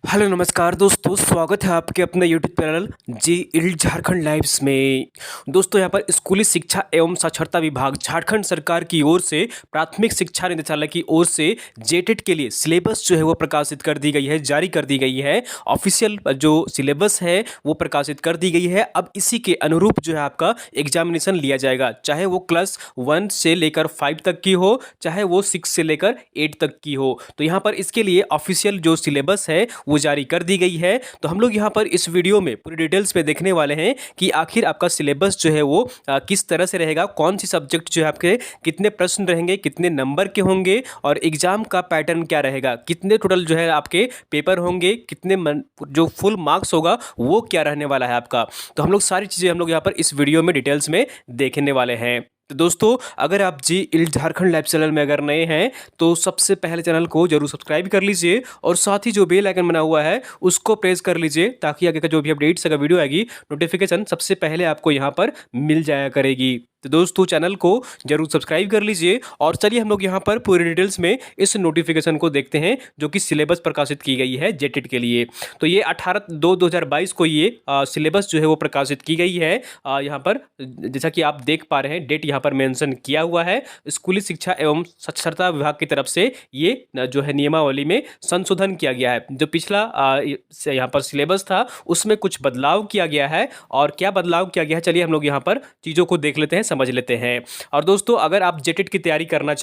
Hello नमस्कार दोस्तों, स्वागत है आपके अपने यूट्यूब चैनल जी इल्ड झारखंड लाइव्स में। दोस्तों यहाँ पर स्कूली शिक्षा एवं साक्षरता विभाग झारखंड सरकार की ओर से प्राथमिक शिक्षा निदेशालय की ओर से जेटेट के लिए सिलेबस जो है वो प्रकाशित कर दी गई है, जारी कर दी गई है। ऑफिशियल जो सिलेबस है वो प्रकाशित कर दी गई है। अब इसी के अनुरूप जो है आपका एग्जामिनेशन लिया जाएगा, चाहे वो क्लास 1 से लेकर 5 तक की हो, चाहे वो 6 से लेकर 8 तक की हो। तो यहाँ पर इसके लिए ऑफिशियल जो सिलेबस है वो जारी कर दी गई है। तो हम लोग यहाँ पर इस वीडियो में पूरी डिटेल्स में देखने वाले हैं कि आखिर आपका सिलेबस जो है वो किस तरह से रहेगा, कौन सी सब्जेक्ट जो है आपके कितने प्रश्न रहेंगे, कितने नंबर के होंगे और एग्जाम का पैटर्न क्या रहेगा, कितने टोटल जो है आपके पेपर होंगे, कितने जो फुल मार्क्स होगा वो क्या रहने वाला है आपका। तो हम लोग सारी चीज़ें हम लोग यहाँ पर इस वीडियो में डिटेल्स में देखने वाले हैं। तो दोस्तों, अगर आप जी इल्ड झारखंड लाइव चैनल में अगर नए हैं तो सबसे पहले चैनल को जरूर सब्सक्राइब कर लीजिए और साथ ही जो बेल आइकन बना हुआ है उसको प्रेस कर लीजिए, ताकि आगे का जो भी अपडेट्स अगर वीडियो आएगी नोटिफिकेशन सबसे पहले आपको यहाँ पर मिल जाया करेगी। तो दोस्तों, चैनल को जरूर सब्सक्राइब कर लीजिए और चलिए हम लोग यहाँ पर पूरी डिटेल्स में इस नोटिफिकेशन को देखते हैं जो कि सिलेबस प्रकाशित की गई है जेटेट के लिए। तो ये 18/2/2022 को ये सिलेबस जो है वो प्रकाशित की गई है। यहाँ पर जैसा कि आप देख पा रहे हैं, डेट यहाँ पर मेंशन किया हुआ है। स्कूली शिक्षा एवं साक्षरता विभाग की तरफ से ये जो है नियमावली में संशोधन किया गया है। जो पिछला यहाँ पर सिलेबस था उसमें कुछ बदलाव किया गया है। और क्या बदलाव किया गया है, चलिए हम लोग यहाँ पर चीज़ों को देख लेते हैं, समझ लेते हैं। और दोस्तों, अगर आप जेटेट की तैयारी करना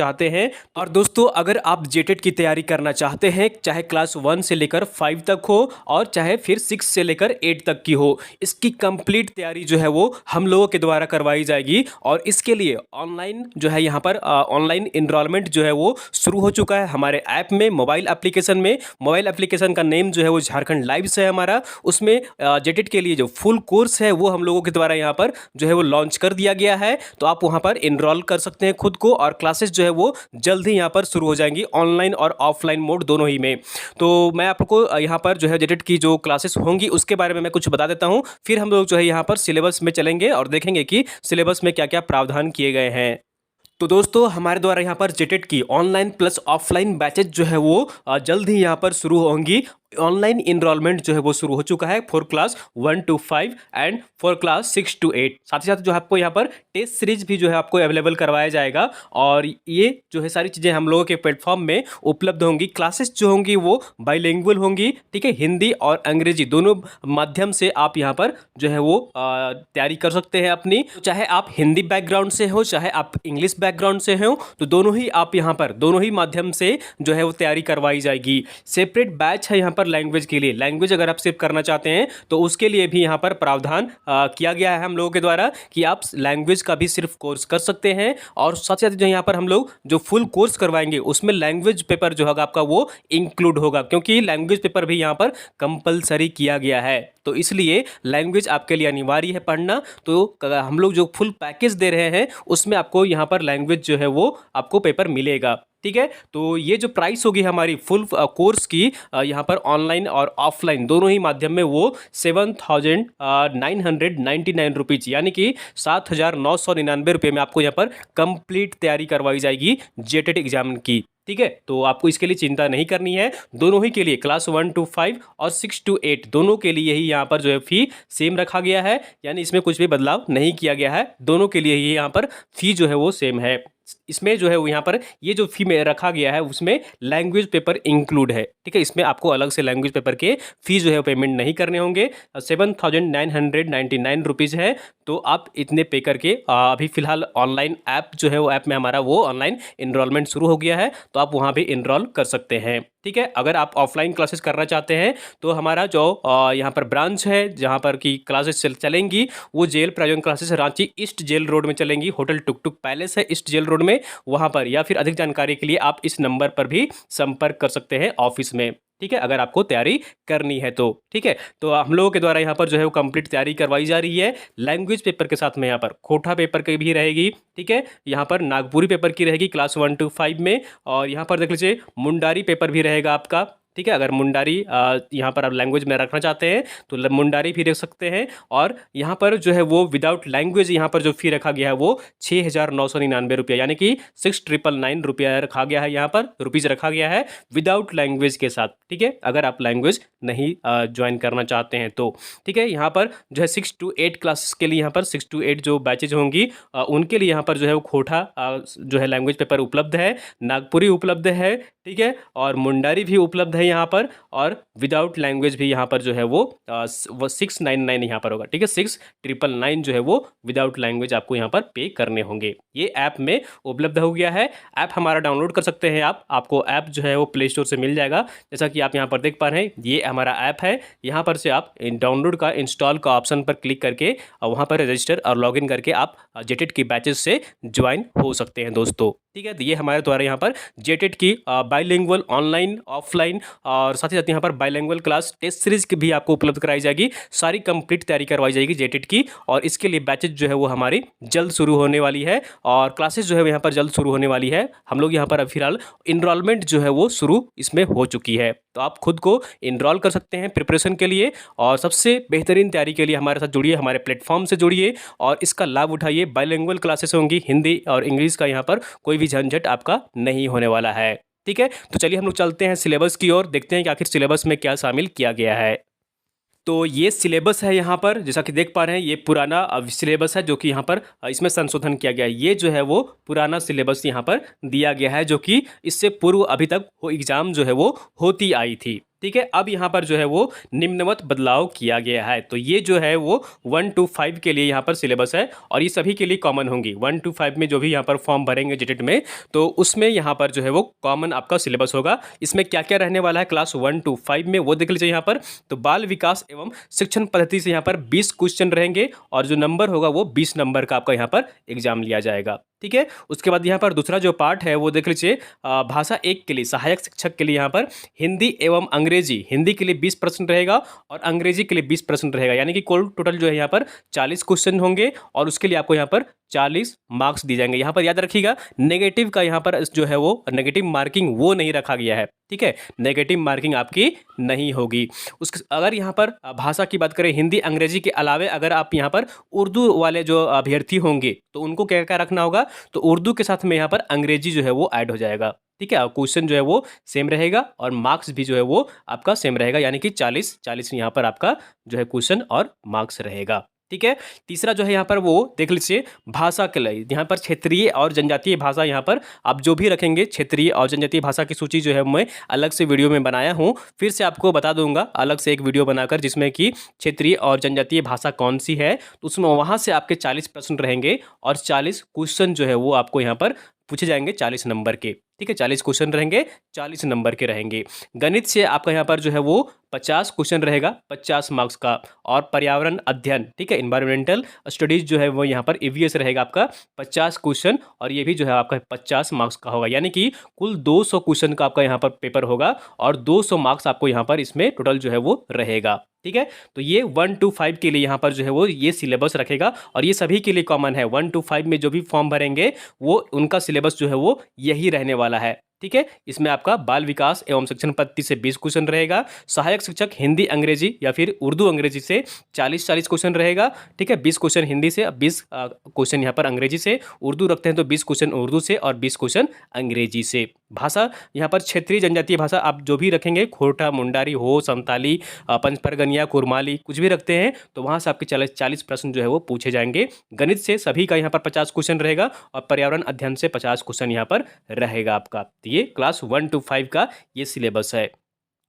चाहते हैं चाहे क्लास 1 से लेकर 5 तक हो और चाहे फिर 6 से लेकर 8 तक की हो, इसकी कंप्लीट तैयारी जो है वो हम लोगों के द्वारा करवाई जाएगी। और इसके लिए ऑनलाइन जो है यहाँ पर ऑनलाइन इनरोलमेंट जो है वो शुरू हो चुका है हमारे ऐप में, मोबाइल एप्लीकेशन में। मोबाइल एप्लीकेशन का नेम जो है वो झारखंड लाइव्स है हमारा। उसमें जेटेट के लिए जो फुल कोर्स है वो हम लोगों के द्वारा यहाँ पर जो है वो लॉन्च कर दिया गया है। तो आप वहाँ पर इनरोल कर सकते हैं खुद को और क्लासेस जो है वो जल्द ही यहाँ पर शुरू हो जाएंगी, ऑनलाइन और ऑफलाइन मोड दोनों ही में। तो मैं आपको यहाँ पर जो है जेटेट की जो क्लासेस होंगी उसके बारे में मैं कुछ बता देता हूँ, फिर हम लोग जो है यहाँ पर सिलेबस में चलेंगे और देखेंगे कि सिलेबस में क्या क्या प्रावधान किए गए हैं। तो दोस्तों, हमारे द्वारा यहाँ पर जेटेट की ऑनलाइन प्लस ऑफलाइन बैचेज जो है वो जल्द ही यहाँ पर शुरू होंगी। ऑनलाइन इनरोलमेंट जो है वो शुरू हो चुका है for class 1 to 5 and for class 6 to 8। साथ ही साथ जो है आपको यहाँ पर टेस्ट सीरीज भी जो है आपको अवेलेबल करवाया जाएगा और ये जो है सारी चीज़ें हम लोगों के प्लेटफॉर्म में उपलब्ध होंगी। क्लासेस जो होंगी वो बाइलिंगुअल होंगी, ठीक है, हिंदी और अंग्रेजी दोनों माध्यम से आप यहाँ पर जो है वो तैयारी कर सकते हैं अपनी। चाहे आप हिंदी बैकग्राउंड से हो, चाहे आप इंग्लिश बैकग्राउंड से हो, तो दोनों ही आप यहाँ पर दोनों ही माध्यम से जो है वो तैयारी करवाई जाएगी। सेपरेट बैच है यहाँ पर लैंग्वेज के लिए। लैंग्वेज अगर आप सिर्फ करना चाहते हैं तो उसके लिए भी यहाँ पर प्रावधान किया गया है हम लोगों के द्वारा कि आप लैंग्वेज का भी सिर्फ कोर्स कर सकते हैं। और साथ ही साथ जो यहाँ पर हम लोग जो फुल कोर्स करवाएंगे उसमें लैंग्वेज पेपर जो होगा आपका वो इंक्लूड होगा, क्योंकि लैंग्वेज पेपर भी यहाँ पर कंपलसरी किया गया है। तो इसलिए लैंग्वेज आपके लिए अनिवार्य है पढ़ना। तो हम लोग जो फुल पैकेज दे रहे हैं उसमें आपको यहाँ पर लैंग्वेज जो है वो आपको पेपर मिलेगा, ठीक है। तो ये जो प्राइस होगी हमारी फुल कोर्स की यहाँ पर ऑनलाइन और ऑफलाइन दोनों ही माध्यम में वो 7,999 रुपीज़ यानी कि 7,999 रुपये में आपको यहाँ पर कंप्लीट तैयारी करवाई जाएगी जेटेट एग्जाम की, ठीक है। तो आपको इसके लिए चिंता नहीं करनी है। दोनों ही के लिए क्लास 1 to 5 और 6 to 8 दोनों के लिए ही यहाँ पर जो है फी सेम रखा गया है, यानी इसमें कुछ भी बदलाव नहीं किया गया है। दोनों के लिए ही यहाँ पर फी जो है वो सेम है। इसमें जो है वो यहाँ पर ये जो फी में रखा गया है उसमें लैंग्वेज पेपर इंक्लूड है, ठीक है। इसमें आपको अलग से लैंग्वेज पेपर के फी जो है पेमेंट नहीं करने होंगे। 7,999 रुपीज़ है। तो आप इतने पे करके अभी फिलहाल ऑनलाइन ऐप जो है वो ऐप में हमारा वो ऑनलाइन इनरोलमेंट शुरू हो गया है, तो आप वहाँ पे इनरोल कर सकते हैं, ठीक है। अगर आप ऑफलाइन क्लासेस करना चाहते हैं तो हमारा जो यहाँ पर ब्रांच है जहाँ पर की क्लासेस चलेंगी वो जेल प्रायोजन classes Ranchi east jail road में चलेंगी। होटल टुक टुक पैलेस है ईस्ट जेल रोड में, वहाँ पर। या फिर अधिक जानकारी के लिए आप इस नंबर पर भी संपर्क कर सकते हैं ऑफिस में, ठीक है, अगर आपको तैयारी करनी है तो, ठीक है। तो हम लोगों के द्वारा यहाँ पर जो है वो कंप्लीट तैयारी करवाई जा रही है। लैंग्वेज पेपर के साथ में यहाँ पर खोटा पेपर की भी रहेगी, ठीक है। यहाँ पर नागपुरी पेपर की रहेगी क्लास 1 to 5 में। और यहाँ पर देख लीजिए मुंडारी पेपर भी रहेगा आपका, ठीक है। अगर मुंडारी यहाँ पर आप लैंग्वेज में रखना चाहते हैं तो मुंडारी भी रख सकते हैं। और यहाँ पर जो है वो विदाउट लैंग्वेज यहाँ पर जो फ़ी रखा गया है वो 6,999 रुपया, यानी कि 6,999 रुपया रखा गया है, यहाँ पर रुपीज़ रखा गया है विदाउट लैंग्वेज के साथ। ठीक है, अगर आप लैंग्वेज नहीं ज्वाइन करना चाहते हैं तो। ठीक है, यहाँ पर जो है 6 to 8 क्लासेस के लिए यहाँ पर 6 to 8 जो बैचेज होंगी उनके लिए यहाँ पर जो है वो खोटा जो है लैंग्वेज पेपर उपलब्ध है, नागपुरी उपलब्ध है। ठीक है, और मुंडारी भी उपलब्ध है यहाँ पर, और विदाउट लैंग्वेज भी यहाँ पर जो है वो 699 यहाँ पर होगा। ठीक है, 6,999 जो है वो विदाउट लैंग्वेज आपको यहाँ पर पे करने होंगे। ये ऐप में उपलब्ध हो गया है। ऐप हमारा डाउनलोड कर सकते हैं आप, आपको ऐप जो है वो प्ले स्टोर से मिल जाएगा। जैसा कि आप यहाँ पर देख पा रहे हैं, ये हमारा ऐप है। यहाँ पर से आप डाउनलोड का इंस्टॉल का ऑप्शन पर क्लिक करके वहाँ पर रजिस्टर और लॉगिन करके आप जेटेट की बैचेस से ज्वाइन हो सकते हैं दोस्तों। ठीक है, तो ये हमारे द्वारा यहाँ पर जेटेट की बाइलिंगुअल ऑनलाइन ऑफलाइन और साथ ही साथ यहाँ पर बाइलिंगुअल क्लास टेस्ट सीरीज की भी आपको उपलब्ध कराई जाएगी। सारी कंप्लीट तैयारी करवाई जाएगी जेटेट की, और इसके लिए बैचेज जो है वो हमारी जल्द शुरू होने वाली है, और क्लासेस जो है यहाँ पर जल्द शुरू होने वाली है। हम लोग यहाँ पर अब फिलहाल इनरोलमेंट जो है वो शुरू इसमें हो चुकी है, तो आप खुद को इनरोल कर सकते हैं प्रिपरेशन के लिए, और सबसे बेहतरीन तैयारी के लिए हमारे साथ जुड़िए, हमारे प्लेटफॉर्म से जुड़िए और इसका लाभ उठाइए। बाइलिंगुअल क्लासेस होंगी, हिंदी और इंग्लिश का यहाँ पर कोई भी झंझट आपका नहीं होने वाला है। ठीक है, तो चलिए हम लोग चलते हैं सिलेबस की ओर, देखते हैं कि आखिर सिलेबस में क्या शामिल किया गया है। तो ये सिलेबस है यहाँ पर, जैसा कि देख पा रहे हैं ये पुराना सिलेबस है जो कि यहाँ पर इसमें संशोधन किया गया है। ये जो है वो पुराना सिलेबस यहाँ पर दिया गया है, जो कि इससे पूर्व अभी तक वो एग्ज़ाम जो है वो होती आई थी। ठीक है, अब यहाँ पर जो है वो निम्नवत बदलाव किया गया है। तो ये जो है वो 1 to 5 के लिए यहाँ पर सिलेबस है, और ये सभी के लिए कॉमन होंगी। 1 to 5 में जो भी यहाँ पर फॉर्म भरेंगे जेटेट में, तो उसमें यहाँ पर जो है वो कॉमन आपका सिलेबस होगा। इसमें क्या क्या रहने वाला है क्लास 1 to 5 में, वो देख लीजिए यहाँ पर। तो बाल विकास एवं शिक्षण पद्धति से यहाँ पर 20 क्वेश्चन रहेंगे, और जो नंबर होगा वो 20 नंबर का आपका यहाँ पर एग्जाम लिया जाएगा। ठीक है, उसके बाद यहाँ पर दूसरा जो पार्ट है वो देख लीजिए, भाषा 1 के लिए सहायक शिक्षक के लिए यहाँ पर हिंदी एवं अंग्रेजी, हिंदी के लिए 20% रहेगा और अंग्रेजी के लिए 20% रहेगा, यानी कि कुल टोटल जो है यहाँ पर 40 क्वेश्चन होंगे, और उसके लिए आपको यहाँ पर 40 मार्क्स दिए जाएंगे। यहाँ पर याद रखिएगा, नेगेटिव का यहाँ पर जो है वो नेगेटिव मार्किंग वो नहीं रखा गया है। ठीक है, नेगेटिव मार्किंग आपकी नहीं होगी। उसके अगर यहाँ पर भाषा की बात करें, हिंदी अंग्रेजी के अलावे अगर आप यहाँ पर उर्दू वाले जो अभ्यर्थी होंगे तो उनको क्या क्या रखना होगा, तो उर्दू के साथ में यहाँ पर अंग्रेजी जो है वो ऐड हो जाएगा। ठीक है, क्वेश्चन जो है वो सेम रहेगा और मार्क्स भी जो है वो आपका सेम रहेगा, यानी कि 40 यहाँ पर आपका जो है क्वेश्चन और मार्क्स रहेगा। ठीक है, तीसरा जो है यहाँ पर वो देख लीजिए, भाषा के लिए यहाँ पर क्षेत्रीय और जनजातीय भाषा, यहाँ पर आप जो भी रखेंगे क्षेत्रीय और जनजातीय भाषा की सूची जो है मैं अलग से वीडियो में बनाया हूँ, फिर से आपको बता दूंगा अलग से एक वीडियो बनाकर, जिसमें कि क्षेत्रीय और जनजातीय भाषा कौन सी है, तो उसमें वहाँ से आपके 40% रहेंगे और 40 क्वेश्चन जो है वो आपको यहाँ पर पूछे जाएंगे 40 नंबर के। ठीक है, 40 क्वेश्चन रहेंगे, 40 नंबर के रहेंगे। गणित से आपका यहाँ पर जो है वो 50 क्वेश्चन रहेगा, 50 मार्क्स का। और पर्यावरण अध्ययन, ठीक है, इन्वायरमेंटल स्टडीज जो है वो यहाँ पर ईवीएस रहेगा आपका 50 क्वेश्चन, और ये भी जो है आपका 50 मार्क्स का होगा, यानी कि कुल 200 क्वेश्चन का आपका यहाँ पर पेपर होगा, और 200 मार्क्स आपको यहाँ पर इसमें टोटल जो है वो रहेगा। ठीक है, तो ये 1 to 5 के लिए यहाँ पर जो है वो ये सिलेबस रखेगा, और ये सभी के लिए कॉमन है। 1 to 5 में जो भी फॉर्म भरेंगे वो उनका सिलेबस जो है वो यही रहने वाला है। ठीक है, इसमें आपका बाल विकास एवं शिक्षण पद्धति से 20 क्वेश्चन रहेगा, सहायक शिक्षक हिंदी अंग्रेजी या फिर उर्दू अंग्रेजी से 40 क्वेश्चन रहेगा। ठीक है, 20 क्वेश्चन हिंदी से, 20 क्वेश्चन यहाँ पर अंग्रेजी से, उर्दू रखते हैं तो 20 क्वेश्चन उर्दू से और 20 क्वेश्चन अंग्रेजी से। भाषा यहाँ पर क्षेत्रीय जनजातीय भाषा आप जो भी रखेंगे, खोटा, मुंडारी, हो, संताली, पंचपरगनिया, कुरमाली, कुछ भी रखते हैं तो वहाँ से आपके 40 प्रश्न जो है वो पूछे जाएंगे। गणित से सभी का यहाँ पर 50 क्वेश्चन रहेगा, और पर्यावरण अध्ययन से 50 क्वेश्चन यहाँ पर रहेगा आपका। तो ये क्लास 1 to 5 का ये सिलेबस है।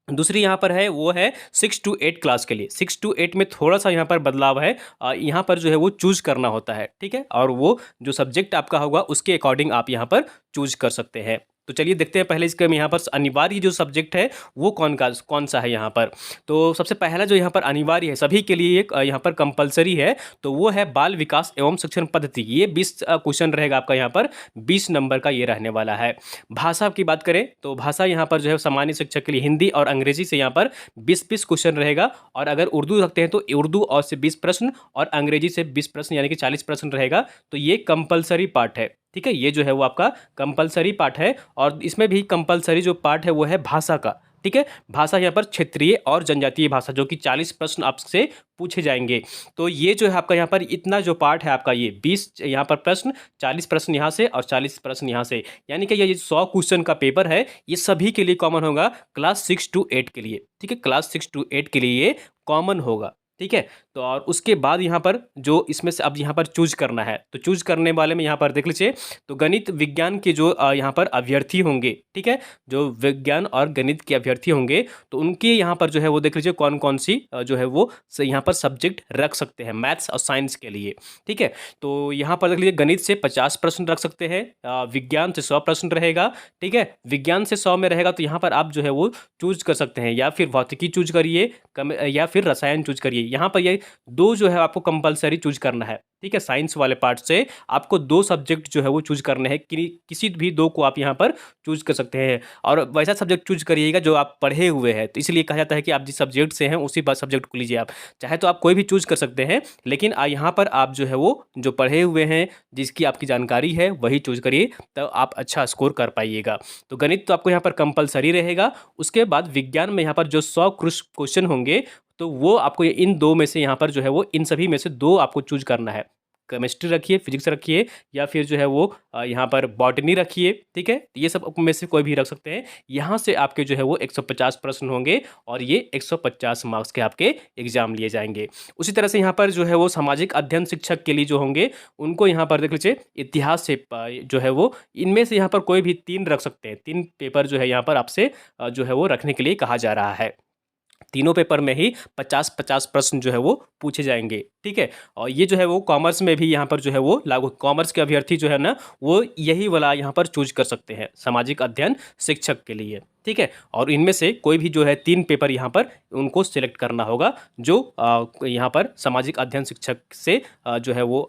दूसरी यहाँ पर है वो है 6 to 8 क्लास के लिए। 6 to 8 में थोड़ा सा यहाँ पर बदलाव है, यहाँ पर जो है वो चूज करना होता है। ठीक है, और वो जो सब्जेक्ट आपका होगा उसके अकॉर्डिंग आप यहाँ पर चूज कर सकते हैं। तो चलिए देखते हैं पहले इसके यहाँ पर अनिवार्य जो सब्जेक्ट है वो कौन सा है यहाँ पर। तो सबसे पहला जो यहाँ पर अनिवार्य है सभी के लिए, एक यहाँ पर कंपलसरी है, तो वो है बाल विकास एवं शिक्षण पद्धति। ये 20 क्वेश्चन रहेगा आपका, यहाँ पर 20 नंबर का ये रहने वाला है। भाषा की बात करें तो भाषा यहाँ पर जो है सामान्य शिक्षक के लिए हिंदी और अंग्रेजी से यहाँ पर 20 क्वेश्चन रहेगा, और अगर उर्दू रखते हैं तो उर्दू और से 20 प्रश्न और अंग्रेजी से 20 प्रश्न, यानी कि 40 प्रश्न रहेगा। तो ये कंपलसरी पार्ट है। ठीक है, ये जो है वो आपका कंपलसरी पार्ट है, और इसमें भी कंपलसरी जो पार्ट है वो है भाषा का। ठीक है। भाषा यहाँ पर क्षेत्रीय और जनजातीय भाषा, जो कि 40 प्रश्न आपसे पूछे जाएंगे। तो ये जो है आपका यहाँ पर इतना जो पार्ट है आपका, ये 20 यहाँ पर प्रश्न, 40 प्रश्न यहाँ से और 40 प्रश्न यहाँ से, यानी कि ये 100 क्वेश्चन का पेपर है। ये सभी के लिए कॉमन होगा, क्लास 6 to 8 के लिए, ठीक है। क्लास 6 to 8 के लिए ये कॉमन होगा, ठीक है। तो और उसके बाद यहाँ पर जो इसमें से अब यहाँ पर चूज करना है, तो चूज करने वाले में यहाँ पर देख लीजिए, तो गणित विज्ञान के जो यहाँ पर अभ्यर्थी होंगे, ठीक है, जो विज्ञान और गणित के अभ्यर्थी होंगे, तो उनके यहाँ पर जो है वो देख लीजिए कौन कौन सी जो है वो यहाँ पर सब्जेक्ट रख सकते हैं मैथ्स और साइंस के लिए, ठीक है। तो यहाँ पर देख लीजिए गणित से 50 प्रश्न रख सकते हैं, विज्ञान से 100 प्रश्न रहेगा, ठीक है। विज्ञान से 100 में रहेगा तो यहाँ पर आप जो है वो चूज कर सकते हैं, या फिर भौतिकी चूज करिए या फिर रसायन चूज करिए। यहाँ पर ये दो जो है आपको कंपलसरी चूज करना है, ठीक है। साइंस वाले पार्ट से आपको 2 सब्जेक्ट जो है वो चूज करने हैं, किसी भी 2 को आप यहाँ पर चूज कर सकते हैं, और वैसा सब्जेक्ट चूज करिएगा जो आप पढ़े हुए हैं। तो इसलिए कहा जाता है कि आप जिस सब्जेक्ट से हैं उसी सब्जेक्ट को लीजिए। आप चाहे तो आप कोई भी चूज कर सकते हैं, लेकिन यहाँ पर आप जो है वो जो पढ़े हुए हैं, जिसकी आपकी जानकारी है, वही चूज करिए, तो आप अच्छा स्कोर कर पाइएगा। तो गणित तो आपको यहाँ पर कंपलसरी रहेगा। उसके बाद विज्ञान में यहाँ पर जो 100 क्वेश्चन होंगे, तो वो आपको इन 2 में से यहाँ पर जो है वो इन सभी में से 2 आपको चूज करना है। केमिस्ट्री रखिए, फिजिक्स रखिए, या फिर जो है वो यहाँ पर बॉटनी रखिए, ठीक है। ये सब में से कोई भी रख सकते हैं। यहाँ से आपके जो है वो 150 प्रश्न होंगे, और ये 150 मार्क्स के आपके एग्जाम लिए जाएंगे। उसी तरह से यहाँ पर जो है वो सामाजिक अध्ययन शिक्षक के लिए जो होंगे, उनको यहाँ पर देख लीजिए इतिहास से जो है वो इनमें से यहाँ पर कोई भी 3 रख सकते हैं। 3 पेपर जो है यहाँ पर आपसे जो है वो रखने के लिए कहा जा रहा है। तीनों पेपर में ही 50-50 प्रश्न जो है वो पूछे जाएंगे, ठीक है। और ये जो है वो कॉमर्स में भी यहाँ पर जो है वो लागू, कॉमर्स के अभ्यर्थी जो है ना, वो यही वाला यहाँ पर चूज कर सकते हैं सामाजिक अध्ययन शिक्षक के लिए, ठीक है। और इनमें से कोई भी जो है 3 पेपर यहाँ पर उनको सिलेक्ट करना होगा, जो यहाँ पर सामाजिक अध्ययन शिक्षक से जो है वो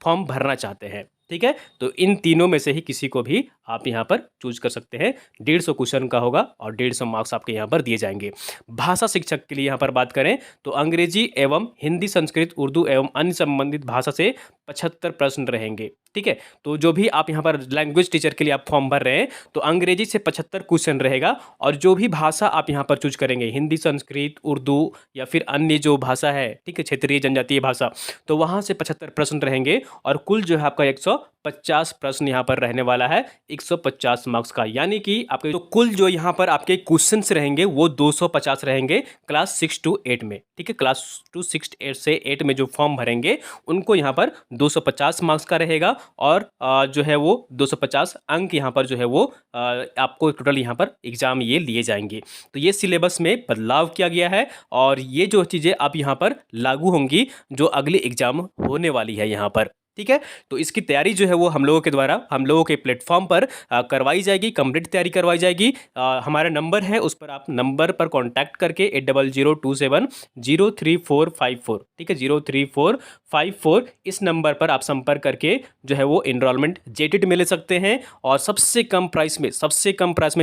फॉर्म भरना चाहते हैं, ठीक है। तो इन तीनों में से ही किसी को भी आप यहाँ पर चूज कर सकते हैं। 150 क्वेश्चन का होगा और 150 मार्क्स आपके यहाँ पर दिए जाएंगे। भाषा शिक्षक के लिए यहाँ पर बात करें तो अंग्रेजी एवं हिंदी, संस्कृत, उर्दू एवं अन्य संबंधित भाषा से 75 प्रश्न रहेंगे, ठीक है। तो जो भी आप यहाँ पर लैंग्वेज टीचर के लिए आप फॉर्म भर रहे हैं, तो अंग्रेजी से 75 क्वेश्चन रहेगा, और जो भी भाषा आप यहाँ पर चूज करेंगे, हिंदी, संस्कृत, उर्दू या फिर अन्य जो भाषा है, ठीक है, क्षेत्रीय जनजातीय भाषा, तो वहाँ से 75 प्रश्न रहेंगे, और कुल जो है आपका 150 प्रश्न यहाँ पर रहने वाला है, 150 मार्क्स का। यानी कि आपके तो कुल जो यहाँ पर आपके क्वेश्चंस रहेंगे वो 250 रहेंगे क्लास 6 to 8 में, ठीक है। क्लास 6 से 8 में जो फॉर्म भरेंगे उनको यहाँ पर 250 मार्क्स का रहेगा, और जो है वो 250 अंक यहाँ पर जो है वो आपको टोटल यहाँ पर एग्जाम ये लिए जाएंगे। तो ये सिलेबस में बदलाव किया गया है, और ये जो चीज़ें अब यहाँ पर लागू होंगी जो अगले एग्जाम होने वाली है यहाँ पर, ठीक है। तो इसकी तैयारी जो है वो हम लोगों के द्वारा, हम लोगों के प्लेटफॉर्म पर करवाई जाएगी, कंप्लीट तैयारी करवाई जाएगी। हमारा नंबर है, उस पर आप नंबर पर कांटेक्ट करके 8002703454, ठीक है, 03454, इस नंबर पर आप संपर्क करके जो है वो एनरोलमेंट जेटेड में ले सकते हैं। और सबसे कम प्राइस में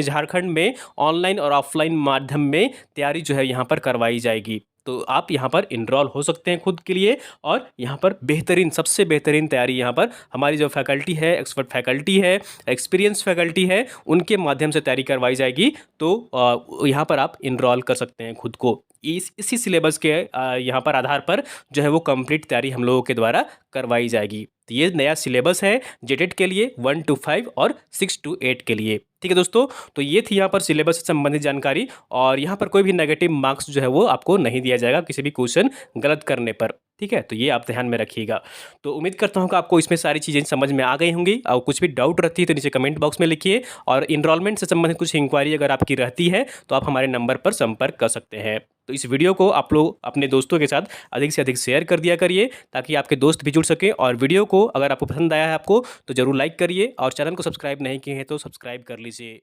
झारखंड में ऑनलाइन और ऑफलाइन माध्यम में तैयारी जो है यहाँ पर करवाई जाएगी। तो आप यहाँ पर इनरोल हो सकते हैं खुद के लिए, और यहाँ पर सबसे बेहतरीन तैयारी यहाँ पर हमारी जो फैकल्टी है, एक्सपर्ट फैकल्टी है, एक्सपीरियंस फैकल्टी है, उनके माध्यम से तैयारी करवाई जाएगी। तो यहाँ पर आप इनरोल कर सकते हैं खुद को। इसी सिलेबस के यहाँ पर आधार पर जो है वो कंप्लीट तैयारी हम लोगों के द्वारा करवाई जाएगी। तो ये नया सिलेबस है जेटेड के लिए 1 to 5 और 6 to 8 के लिए, ठीक है दोस्तों। तो ये थी यहाँ पर सिलेबस से संबंधित जानकारी, और यहाँ पर कोई भी नेगेटिव मार्क्स जो है वो आपको नहीं दिया जाएगा किसी भी क्वेश्चन गलत करने पर, ठीक है। तो ये आप ध्यान में रखिएगा। तो उम्मीद करता हूँ कि आपको इसमें सारी चीज़ें समझ में आ गई होंगी, और कुछ भी डाउट रहती है तो नीचे कमेंट बॉक्स में लिखिए, और इनरोलमेंट से संबंधित कुछ इंक्वायरी अगर आपकी रहती है तो आप हमारे नंबर पर संपर्क कर सकते हैं। तो इस वीडियो को आप लोग अपने दोस्तों के साथ अधिक से अधिक शेयर कर दिया करिए, ताकि आपके दोस्त भी जुड़ सकें। और वीडियो को अगर आपको पसंद आया है आपको, तो ज़रूर लाइक करिए, और चैनल को सब्सक्राइब नहीं किए हैं तो सब्सक्राइब कर लीजिए।